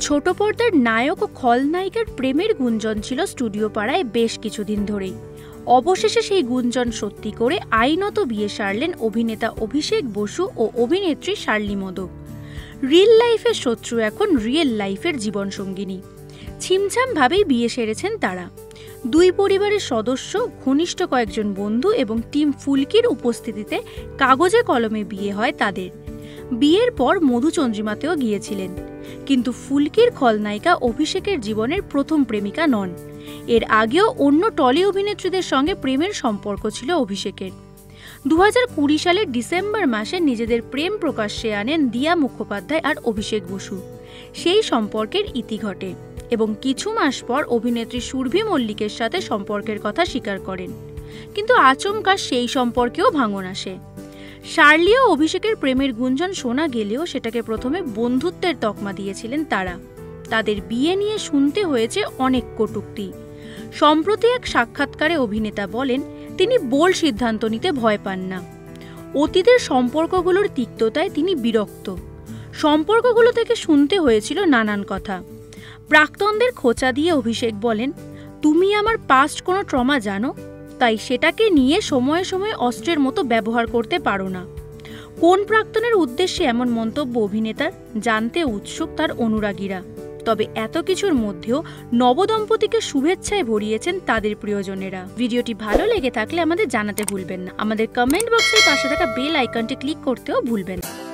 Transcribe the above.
ছোট পর্দার নায়ক ও খলনায়িকার প্রেমের গুঞ্জন ছিল স্টুডিও পাড়ায় বেশ কিছুদিন ধরেই। অবশেষে সেই গুঞ্জন সত্যি করে আইনত বিয়ে সারলেন অভিনেতা অভিষেক বসু ও অভিনেত্রী শার্লি মোদক। রিয়েল লাইফের শত্রু এখন রিয়েল লাইফের জীবনসঙ্গিনী। ছিমছামভাবেই বিয়ে সেরেছেন তারা। দুই পরিবারের সদস্য, ঘনিষ্ঠ কয়েকজন বন্ধু এবং টিম ফুলকির উপস্থিতিতে কাগজে কলমে বিয়ে হয় তাদের। বিয়ের পর মধুচন্দ্রিমাতেও গিয়েছিলেন। কিন্তু ফুলকির খলনায়িকা অভিষেকের জীবনের প্রথম প্রেমিকা নন। এর আগেও অন্য টলি অভিনেত্রীদের সঙ্গে প্রেমের সম্পর্ক ছিল অভিষেকের। 2020 সালের ডিসেম্বর মাসে নিজেদের প্রেম প্রকাশ্যে আনেন দিয়া মুখোপাধ্যায় আর অভিষেক বসু। সেই সম্পর্কের ইতি ঘটে এবং কিছু মাস পর অভিনেত্রী সুরভি মল্লিকের সাথে সম্পর্কের কথা স্বীকার করেন। কিন্তু আচমকা সেই সম্পর্কেও ভাঙন আসে। শার্লি ও অভিষেকের প্রেমের গুঞ্জন শোনা গেলেও সেটাকে প্রথমে বন্ধুত্বের তকমা দিয়েছিলেন তারা। তাদের বিয়ে নিয়ে শুনতে হয়েছে অনেক কটূক্তি। সম্প্রতি এক সাক্ষাৎকারে অভিনেতা বলেন, তিনি বোল্ড সিদ্ধান্ত নিতে ভয় পান না। অতীতের সম্পর্কগুলোর তিক্ততায় তিনি বিরক্ত। সম্পর্কগুলো থেকে শুনতে হয়েছিল নানান কথা। প্রাক্তনদের খোঁচা দিয়ে অভিষেক বলেন, তুমি আমার পাস্ট কোনো ট্রমা জানো, তাই সেটাকে নিয়ে সময়ে সময়ে অস্ত্রের মতো ব্যবহার করতে পারো না। কোন প্রাক্তনের উদ্দেশ্যে এমন মন্তব্য অভিনেতার, জানতে উৎসুক তার অনুরাগীরা। তবে এত কিছুর মধ্যেও নবদম্পতিকে শুভেচ্ছায় ভরিয়েছেন তাদের প্রিয়জনেরা। ভিডিওটি ভালো লেগে থাকলে আমাদের জানাতে ভুলবেন না। আমাদের কমেন্ট বক্সের পাশে থাকা বেল আইকনটি ক্লিক করতেও ভুলবেন না।